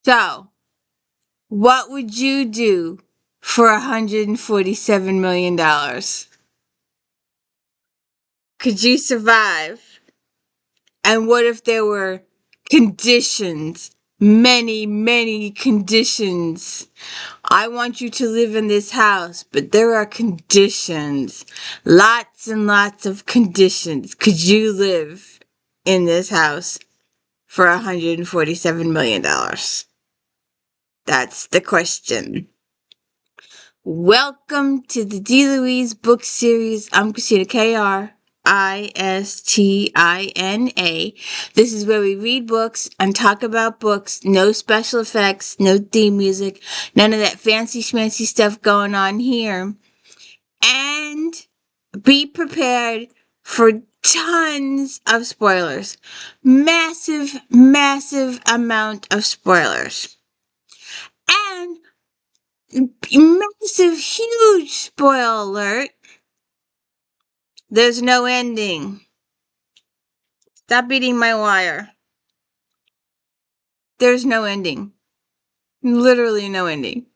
So, what would you do for $147 million? Could you survive? And what if there were conditions? Many, many conditions. I want you to live in this house, but there are conditions. Lots and lots of conditions. Could you live in this house for $147 million? That's the question. Welcome to the D. Louise book series. I'm Christina, Kristina. This is where we read books and talk about books. No special effects, no theme music, none of that fancy schmancy stuff going on here. And be prepared for tons of spoilers. Massive, massive amount of spoilers. And massive, huge spoiler alert. There's no ending. Stop eating my wire. There's no ending. Literally no ending.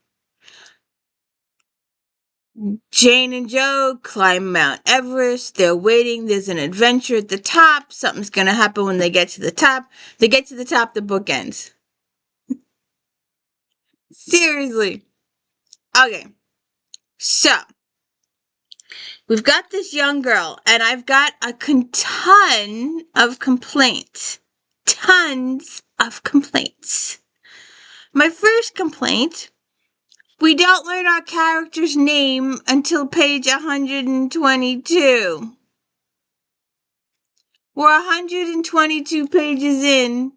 Jane and Joe climb Mount Everest. They're waiting. There's an adventure at the top. Something's going to happen when they get to the top. They get to the top, the book ends. Seriously. Okay. So, we've got this young girl, and I've got a ton of complaints. Tons of complaints. My first complaint, we don't learn our character's name until page 122. We're 122 pages in,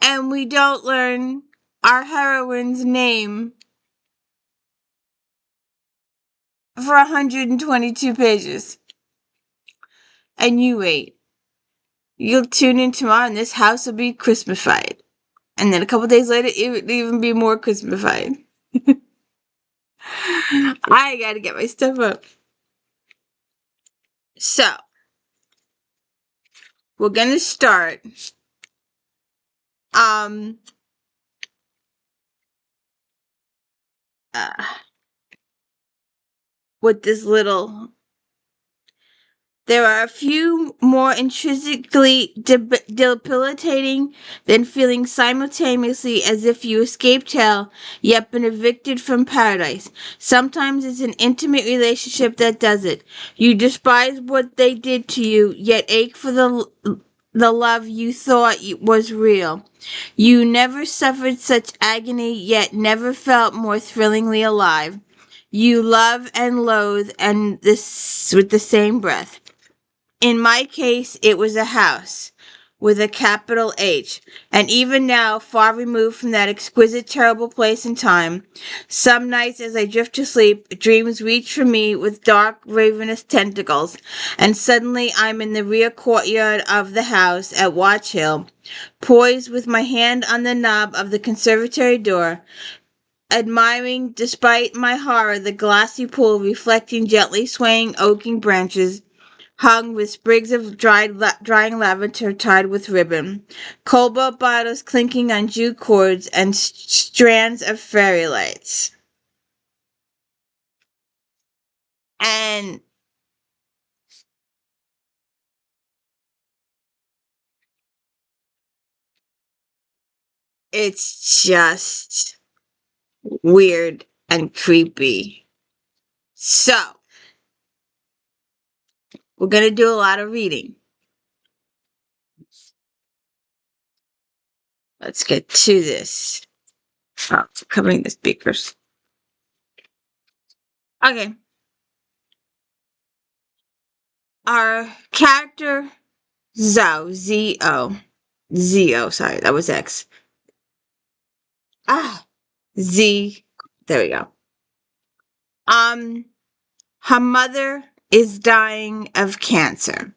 and we don't learn our heroine's name for 122 pages. And you wait. You'll tune in tomorrow, and this house will be Christmasified. And then a couple days later, it would even be more Christmasified. I gotta get my stuff up. So, we're gonna start with this little. There are a few more intrinsically debilitating than feeling simultaneously as if you escaped hell, yet been evicted from paradise. Sometimes it's an intimate relationship that does it. You despise what they did to you, yet ache for the love you thought was real. You never suffered such agony, yet never felt more thrillingly alive. You love and loathe and this with the same breath. In my case, it was a house with a capital H, and even now, far removed from that exquisite, terrible place and time, some nights as I drift to sleep, dreams reach for me with dark, ravenous tentacles, and suddenly I'm in the rear courtyard of the house at Watch Hill, poised with my hand on the knob of the conservatory door, admiring, despite my horror, the glassy pool reflecting gently swaying oaken branches hung with sprigs of drying lavender tied with ribbon, cobalt bottles clinking on jute cords, and strands of fairy lights. And it's just weird and creepy. So, we're going to do a lot of reading. Let's get to this. Oh, covering the speakers. Okay. Our character, Z-O, sorry, that was X. Z, there we go. Her mother is dying of cancer.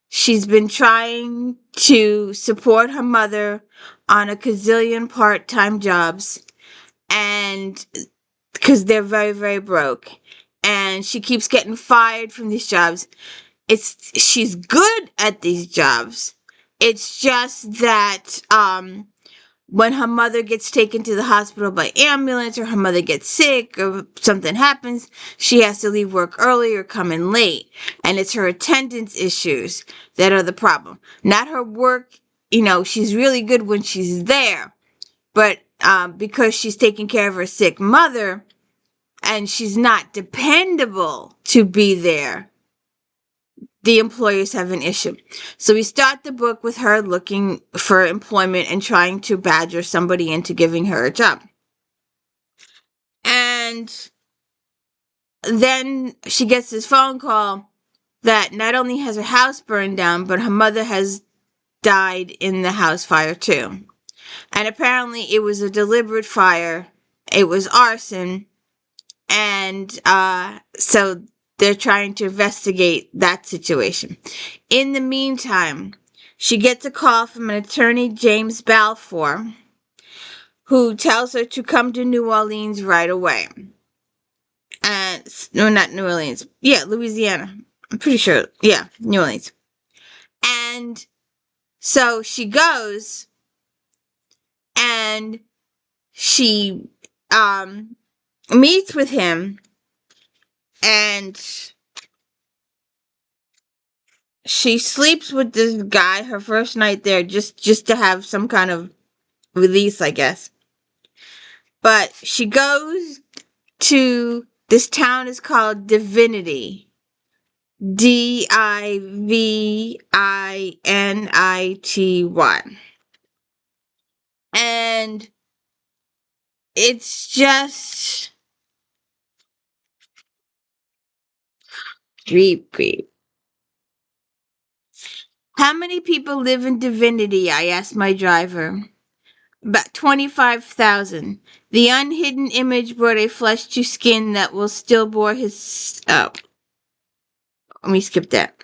She's been trying to support her mother on a gazillion part-time jobs, and because they're very, very broke, and she keeps getting fired from these jobs. She's good at these jobs. It's just that when her mother gets taken to the hospital by ambulance, or her mother gets sick, or something happens, she has to leave work early or come in late. And it's her attendance issues that are the problem. Not her work, she's really good when she's there. But because she's taking care of her sick mother and she's not dependable to be there, the employers have an issue. So we start the book with her looking for employment and trying to badger somebody into giving her a job. And then she gets this phone call that not only has her house burned down, but her mother has died in the house fire too. And apparently it was a deliberate fire. It was arson. And so they're trying to investigate that situation. In the meantime, she gets a call from an attorney, James Balfour, who tells her to come to New Orleans right away. And no, not New Orleans. Yeah, Louisiana. I'm pretty sure. Yeah, New Orleans. And so she goes, and she meets with him, and she sleeps with this guy her first night there, just to have some kind of release, I guess. But she goes to this town is called Divinity. Divinity. And it's just creep. How many people live in Divinity? I asked my driver. About 25,000. The unhidden image brought a flesh to skin that will still bore his. Oh, let me skip that.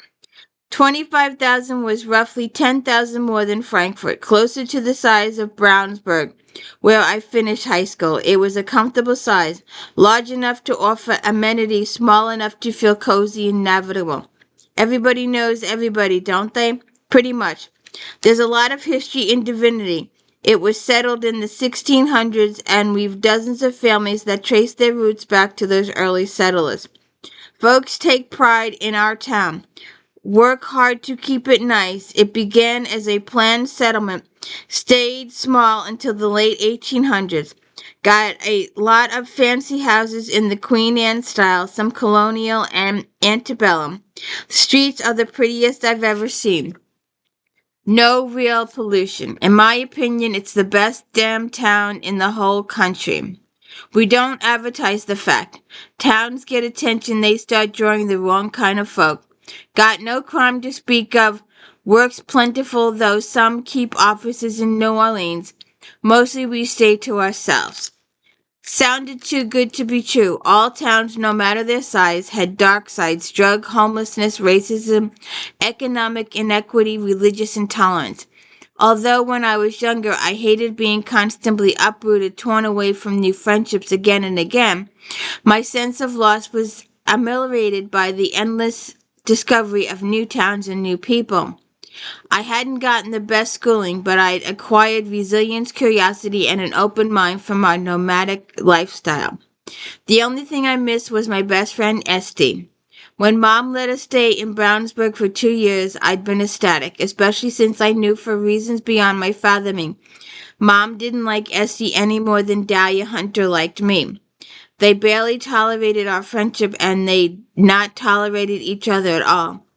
25,000 was roughly 10,000 more than Frankfurt, closer to the size of Brownsburg, where I finished high school. It was a comfortable size, large enough to offer amenities, small enough to feel cozy and navigable. Everybody knows everybody, don't they? Pretty much. There's a lot of history in Divinity. It was settled in the 1600s, and we've dozens of families that trace their roots back to those early settlers. Folks take pride in our town. Work hard to keep it nice. It began as a planned settlement, stayed small until the late 1800s. Got a lot of fancy houses in the Queen Anne style, some colonial and antebellum. The streets are the prettiest I've ever seen. No real pollution. In my opinion, it's the best damn town in the whole country. We don't advertise the fact. Towns get attention, they start drawing the wrong kind of folk. Got no crime to speak of. Work's plentiful, though some keep offices in New Orleans. Mostly we stay to ourselves. Sounded too good to be true. All towns, no matter their size, had dark sides: drug, homelessness, racism, economic inequity, religious intolerance. Although when I was younger I hated being constantly uprooted, torn away from new friendships again and again, my sense of loss was ameliorated by the endless discovery of new towns and new people. I hadn't gotten the best schooling, but I'd acquired resilience, curiosity, and an open mind from our nomadic lifestyle. The only thing I missed was my best friend Esty. When Mom let us stay in Brownsburg for 2 years, I'd been ecstatic, especially since I knew for reasons beyond my fathoming, Mom didn't like Esty any more than Dahlia Hunter liked me. They barely tolerated our friendship, and they not tolerated each other at all.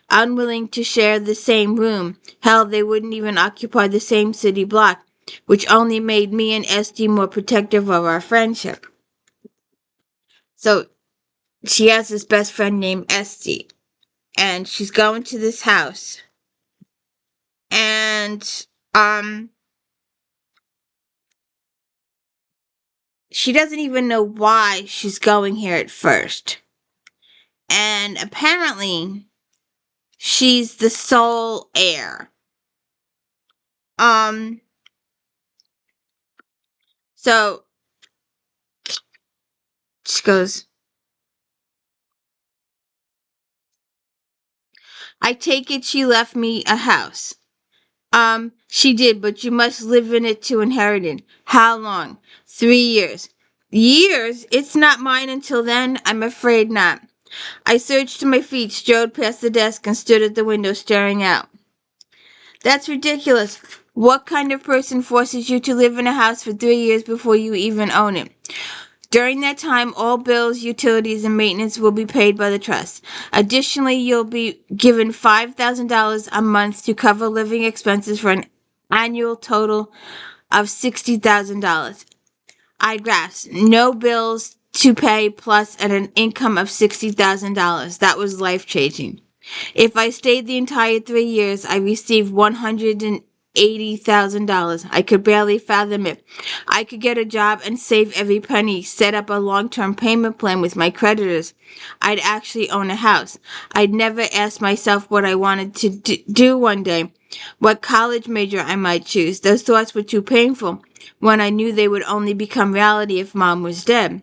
Unwilling to share the same room, hell, they wouldn't even occupy the same city block, which only made me and Esty more protective of our friendship. So she has this best friend named Esty, and she's going to this house, and she doesn't even know why she's going here at first. And apparently she's the sole heir. So she goes, I take it she left me a house. She did, but you must live in it to inherit it. How long? 3 years. Years? It's not mine until then? I'm afraid not. I surged to my feet, strode past the desk, and stood at the window staring out. That's ridiculous. What kind of person forces you to live in a house for 3 years before you even own it? During that time, all bills, utilities, and maintenance will be paid by the trust. Additionally, you'll be given $5,000 a month to cover living expenses for an annual total of $60,000. I grasped. No bills to pay plus an income of $60,000. That was life changing. If I stayed the entire 3 years, I received $180,000. I could barely fathom it. I could get a job and save every penny, set up a long-term payment plan with my creditors. I'd actually own a house. I'd never asked myself what I wanted to do one day, what college major I might choose. Those thoughts were too painful when I knew they would only become reality if Mom was dead.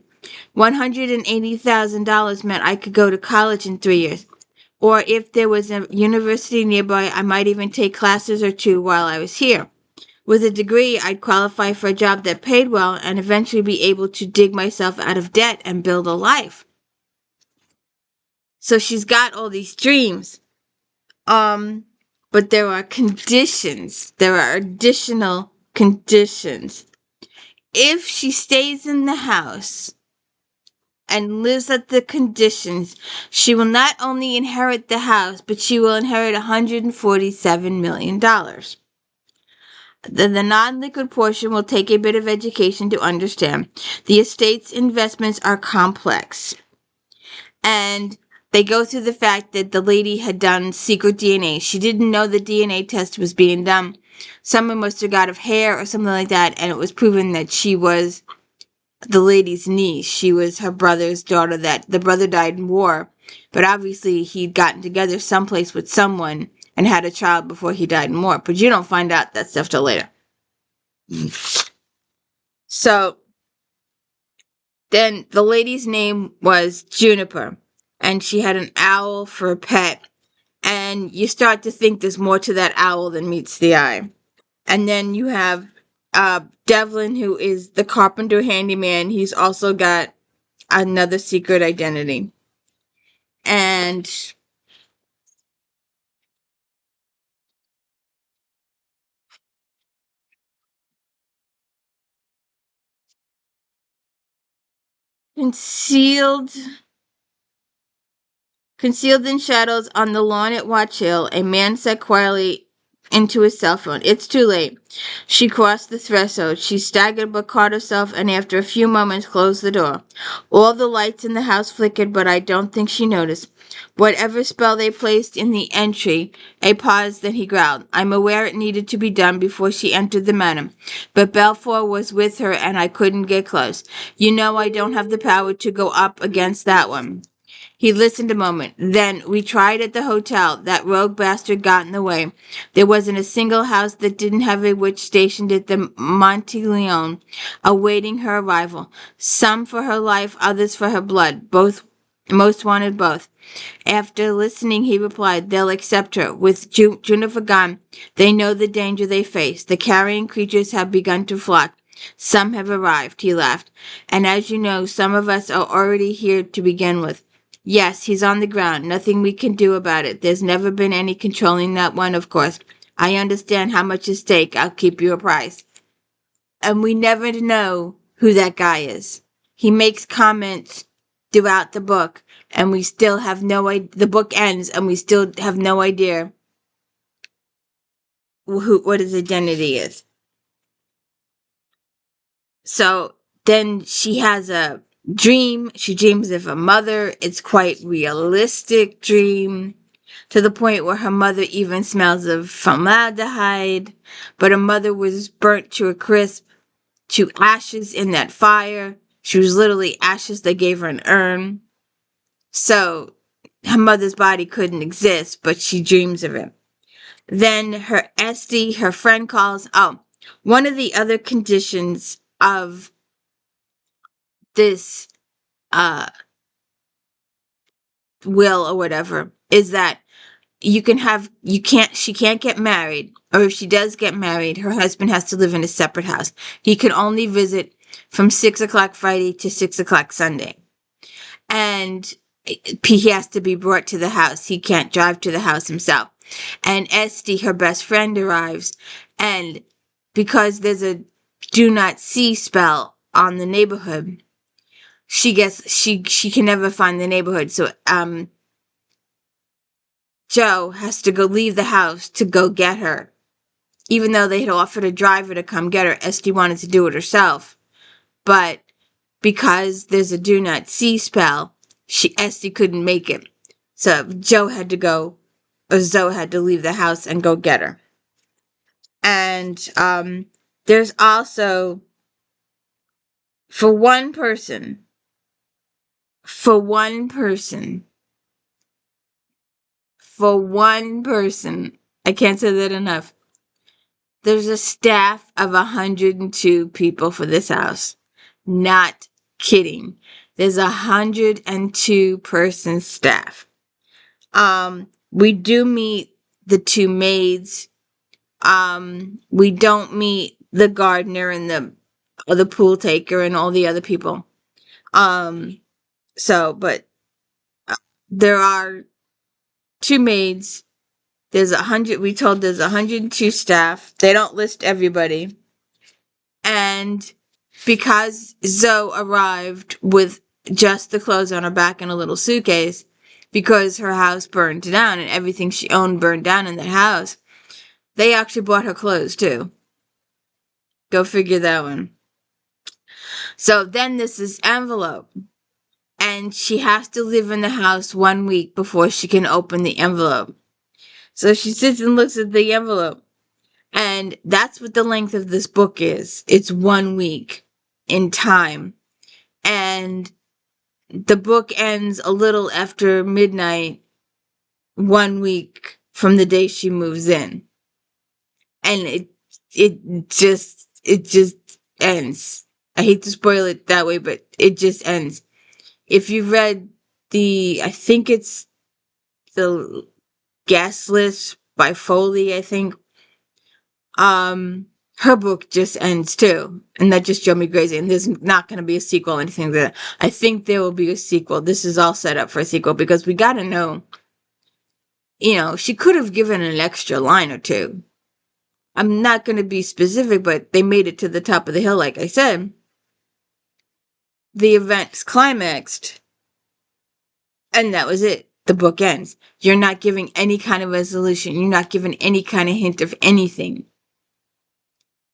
$180,000 meant I could go to college in 3 years. Or if there was a university nearby, I might even take classes or two while I was here. With a degree, I'd qualify for a job that paid well and eventually be able to dig myself out of debt and build a life. So she's got all these dreams. But there are conditions. There are additional conditions. If she stays in the house and lives at the conditions, she will not only inherit the house, but she will inherit $147 million. The non-liquid portion will take a bit of education to understand. The estate's investments are complex. And they go through the fact that the lady had done secret DNA. She didn't know the DNA test was being done. Someone must have got of hair or something like that, and it was proven that she was the lady's niece. She was her brother's daughter. That the brother died in war, but obviously he'd gotten together someplace with someone and had a child before he died in war. But you don't find out that stuff till later. So then the lady's name was Juniper, and she had an owl for a pet. And you start to think there's more to that owl than meets the eye. And then you have Devlin, who is the carpenter handyman. He's also got another secret identity. And concealed Concealed in shadows on the lawn at Watch Hill, a man said quietly into his cell phone, "It's too late." She crossed the threshold. She staggered but caught herself and after a few moments closed the door. All the lights in the house flickered, but I don't think she noticed. Whatever spell they placed in the entry, a pause, then he growled. "I'm aware it needed to be done before she entered the manor, but Belfour was with her and I couldn't get close. You know I don't have the power to go up against that one." He listened a moment. "Then we tried at the hotel. That rogue bastard got in the way. There wasn't a single house that didn't have a witch stationed at the Monte Leone, awaiting her arrival. Some for her life, others for her blood. Most wanted both." After listening, he replied, "They'll accept her. With Juniper gone, they know the danger they face. The carrion creatures have begun to flock. Some have arrived," he laughed. "And as you know, some of us are already here to begin with." "Yes, he's on the ground. Nothing we can do about it. There's never been any controlling that one, of course. I understand how much is at stake. I'll keep you apprised." And we never know who that guy is. He makes comments throughout the book, and we still have no idea. The book ends, and we still have no idea what his identity is. So then she has a dream. She dreams of her mother. It's quite realistic dream, to the point where her mother even smells of formaldehyde, but her mother was burnt to a crisp, to ashes in that fire. She was literally ashes. They gave her an urn. So her mother's body couldn't exist, but she dreams of it. Then her Esty, her friend, calls. Oh, one of the other conditions of this uh will or whatever is that she can't get married, or if she does get married, her husband has to live in a separate house. He can only visit from 6 o'clock Friday to 6 o'clock Sunday. And he has to be brought to the house. He can't drive to the house himself. And Esty, her best friend, arrives, and because there's a do not see spell on the neighborhood, she can never find the neighborhood. So Joe has to go leave the house to go get her. Even though they had offered a driver to come get her, Esty wanted to do it herself. But because there's a do not see spell, Esty couldn't make it. So Zoe had to leave the house and go get her. And there's also, for one person, for one person, I can't say that enough. There's a staff of 102 people for this house. Not kidding. There's 102 person staff. We do meet the two maids. We don't meet the gardener and the pool taker and all the other people. But there are two maids. There's 102 staff. They don't list everybody. And because Zoe arrived with just the clothes on her back and a little suitcase, because her house burned down and everything she owned burned down in that house, they actually bought her clothes too. Go figure that one. So then there's this envelope, and she has to live in the house 1 week before she can open the envelope. So she sits and looks at the envelope, and that's what the length of this book is. It's 1 week in time. And the book ends a little after midnight, 1 week from the day she moves in. And it just ends. I hate to spoil it that way, but it just ends. If you read I think it's the Guest List by Foley, I think, her book just ends too. And that just drove me crazy. And there's not going to be a sequel or anything like that. I think there will be a sequel. This is all set up for a sequel because we got to know, she could have given an extra line or two. I'm not going to be specific, but they made it to the top of the hill, like I said. The event's climaxed, and that was it. The book ends. You're not giving any kind of resolution. You're not giving any kind of hint of anything.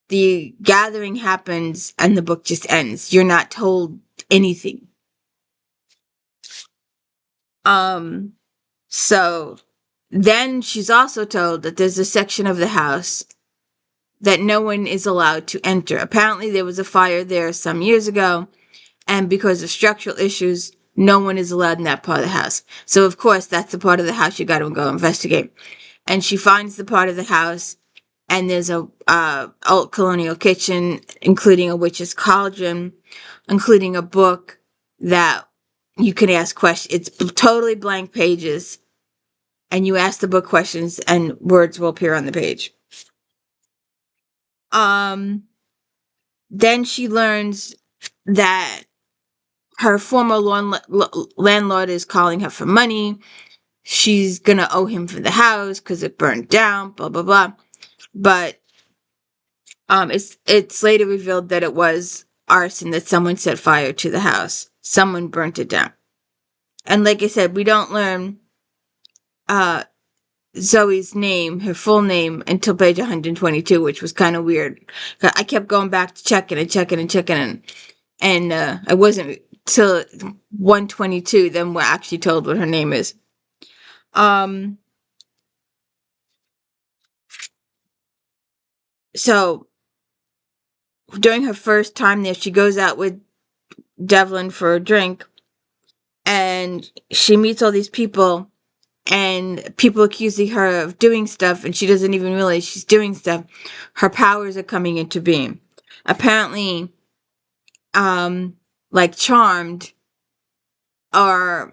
The gathering happens, and the book just ends. You're not told anything. So then she's also told that there's a section of the house that no one is allowed to enter. Apparently there was a fire there some years ago, and because of structural issues, no one is allowed in that part of the house. So of course that's the part of the house you got to go investigate. And she finds the part of the house, and there's a old colonial kitchen, including a witch's cauldron, including a book that you can ask questions. It's totally blank pages, and you ask the book questions, and words will appear on the page. Then she learns that her former landlord is calling her for money. She's gonna owe him for the house because it burned down, blah, blah, blah. But it's later revealed that it was arson, that someone set fire to the house. Someone burnt it down. And like I said, we don't learn Zoe's name, her full name, until page 122, which was kind of weird. I kept going back to checking, and I wasn't till 122 then we're actually told what her name is. So during her first time there, she goes out with Devlin for a drink, and she meets all these people, and people accusing her of doing stuff, and she doesn't even realize she's doing stuff. Her powers are coming into being. Apparently, like Charmed, or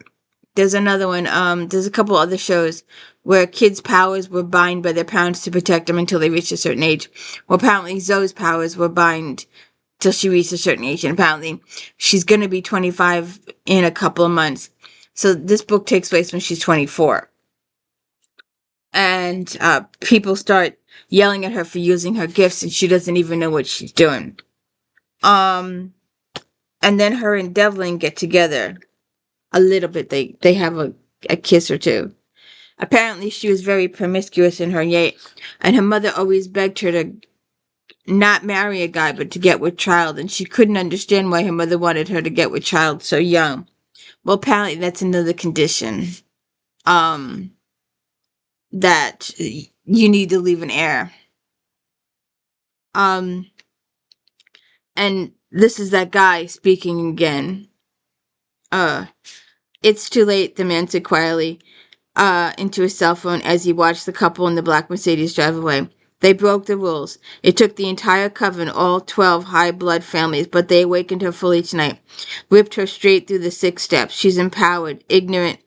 There's another one. There's a couple other shows where kids' powers were bound by their parents to protect them until they reached a certain age. Well, apparently Zoe's powers were bound till she reached a certain age, and apparently she's gonna be 25 in a couple of months. So this book takes place when she's 24, and people start yelling at her for using her gifts, and she doesn't even know what she's doing. Um, and then her and Devlin get together a little bit. They have a kiss or two. Apparently, she was very promiscuous in her youth, and her mother always begged her to not marry a guy, but to get with child, and she couldn't understand why her mother wanted her to get with child so young. Well, apparently, that's another condition. Um, that you need to leave an heir. Um, and this is that guy speaking again. Uh, it's too late, the man said quietly, into his cell phone as he watched the couple in the black Mercedes drive away. They broke the rules. It took the entire coven, all 12 high-blood families, but they awakened her fully tonight, whipped her straight through the 6 steps. She's empowered, ignorant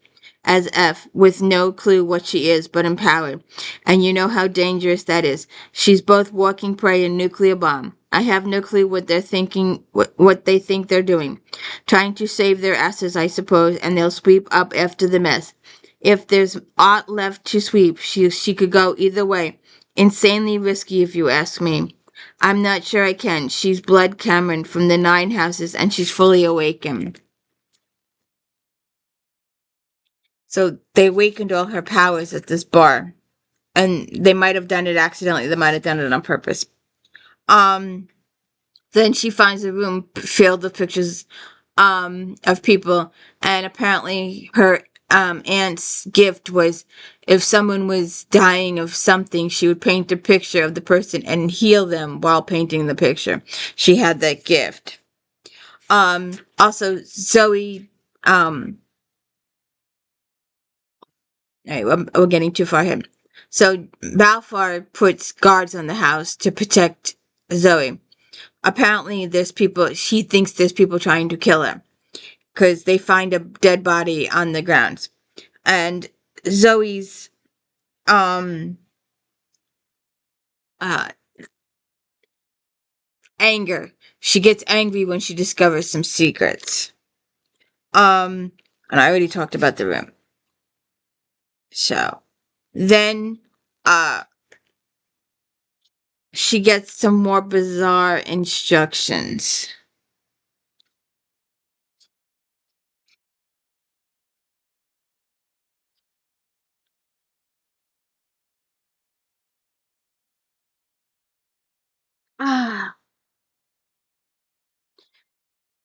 as F, with no clue what she is, but empowered. And you know how dangerous that is. She's both walking prey and nuclear bomb. I have no clue what they're thinking, what they think they're doing. Trying to save their asses, I suppose, and they'll sweep up after the mess. If there's aught left to sweep, she could go either way. Insanely risky, if you ask me. I'm not sure I can. She's Blood Cameron from the 9 houses, and she's fully awakened. So they awakened all her powers at this bar. And they might have done it accidentally. They might have done it on purpose. Um, then she finds a room filled with pictures of people, and apparently her aunt's gift was if someone was dying of something, she would paint a picture of the person and heal them while painting the picture. She had that gift. Also Zoe, anyway, we're getting too far ahead. So Balfour puts guards on the house to protect Zoe. Apparently there's people, she thinks there's people trying to kill her because they find a dead body on the grounds. And Zoe's um uh anger. She gets angry when she discovers some secrets. And I already talked about the room. So then she gets some more bizarre instructions. Ah,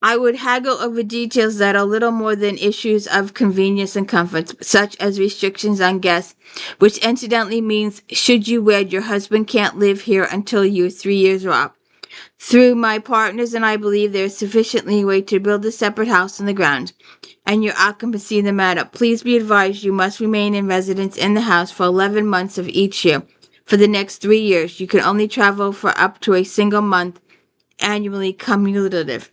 I would haggle over details that are little more than issues of convenience and comfort, such as restrictions on guests, which incidentally means should you wed, your husband can't live here until you're 3 years up. Through my partners and I believe there is sufficient leeway to build a separate house on the ground, and your occupancy in the matter. Please be advised you must remain in residence in the house for 11 months of each year. For the next 3 years, you can only travel for up to a single month annually cumulative.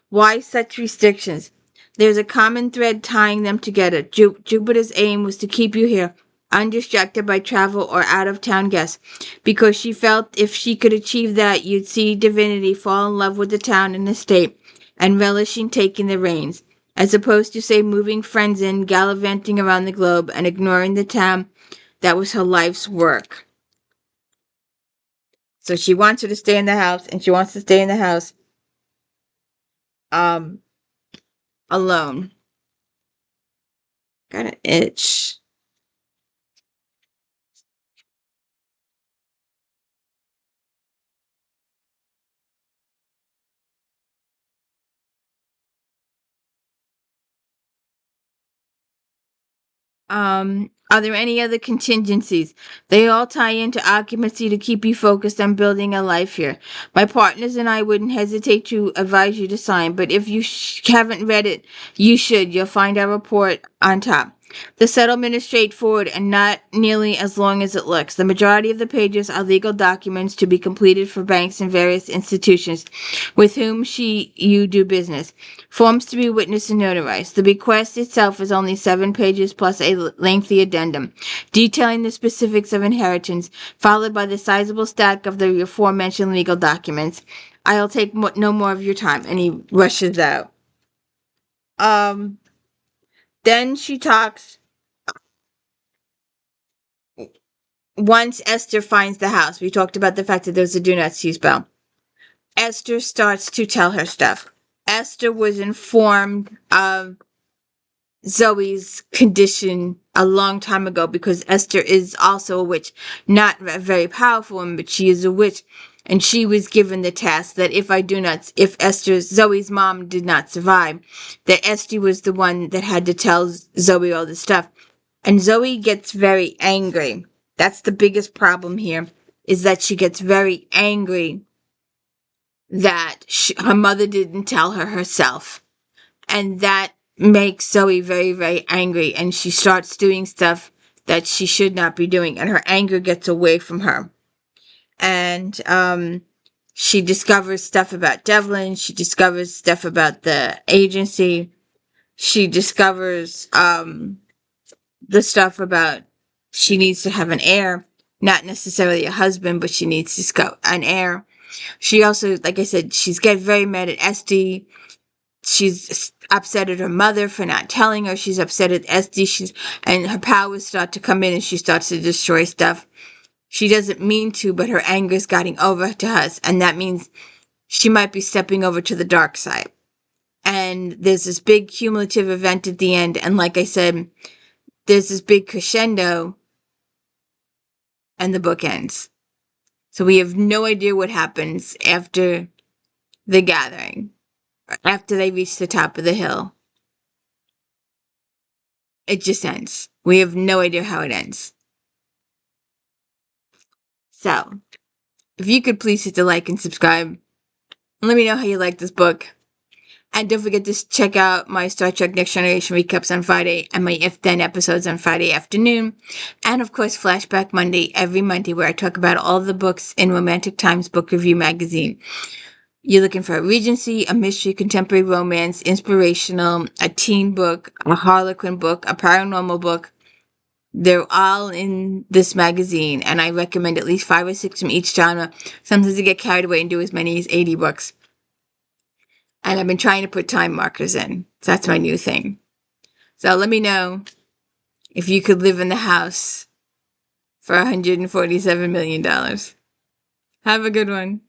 Why such restrictions? There's a common thread tying them together. Jupiter's aim was to keep you here, undistracted by travel or out of town guests, because she felt if she could achieve that, you'd see divinity fall in love with the town and the state, and relishing taking the reins, as opposed to, say, moving friends in, gallivanting around the globe, and ignoring the town that was her life's work. So she wants her to stay in the house, and she wants to stay in the house um alone. Got an itch. Are there any other contingencies? They all tie into occupancy to keep you focused on building a life here. My partners and I wouldn't hesitate to advise you to sign, but if you haven't read it, you should. You'll find our report on top. The settlement is straightforward and not nearly as long as it looks. The majority of the pages are legal documents to be completed for banks and various institutions with whom you do business. Forms to be witnessed and notarized. The bequest itself is only 7 pages plus a lengthy addendum detailing the specifics of inheritance, followed by the sizable stack of the aforementioned legal documents. I'll take no more of your time. And he rushes out. Then she talks. Once Esther finds the house, we talked about the fact that there's a do not seize bell. Esther starts to tell her stuff. Esther was informed of Zoe's condition a long time ago because Esther is also a witch. Not a very powerful one, but she is a witch. And she was given the task that if Zoe's mom did not survive, that Esther was the one that had to tell Zoe all this stuff. And Zoe gets very angry. That's the biggest problem here, is that she gets very angry that her mother didn't tell her herself. And that makes Zoe very, very angry. And she starts doing stuff that she should not be doing. And her anger gets away from her. And she discovers stuff about Devlin. She discovers stuff about the agency. She discovers the stuff about she needs to have an heir, not necessarily a husband, but she needs to go an heir. She also, like I said, she's getting very mad at Esty. She's upset at her mother for not telling her. She's upset at Esty. And her powers start to come in and she starts to destroy stuff. She doesn't mean to, but her anger's getting over to us, and that means she might be stepping over to the dark side. And there's this big cumulative event at the end, and like I said, there's this big crescendo, and the book ends. So we have no idea what happens after the gathering, after they reach the top of the hill. It just ends. We have no idea how it ends. So, if you could please hit the like and subscribe, and let me know how you like this book. And don't forget to check out my Star Trek Next Generation recaps on Friday and my If Then episodes on Friday afternoon. And of course, Flashback Monday, every Monday, where I talk about all the books in Romantic Times Book Review magazine. You're looking for a Regency, a mystery, contemporary romance, inspirational, a teen book, a Harlequin book, a paranormal book. They're all in this magazine, and I recommend at least 5 or 6 from each genre. Sometimes I get carried away and do as many as 80 books. And I've been trying to put time markers in. So that's my new thing. So let me know if you could live in the house for $147 million. Have a good one.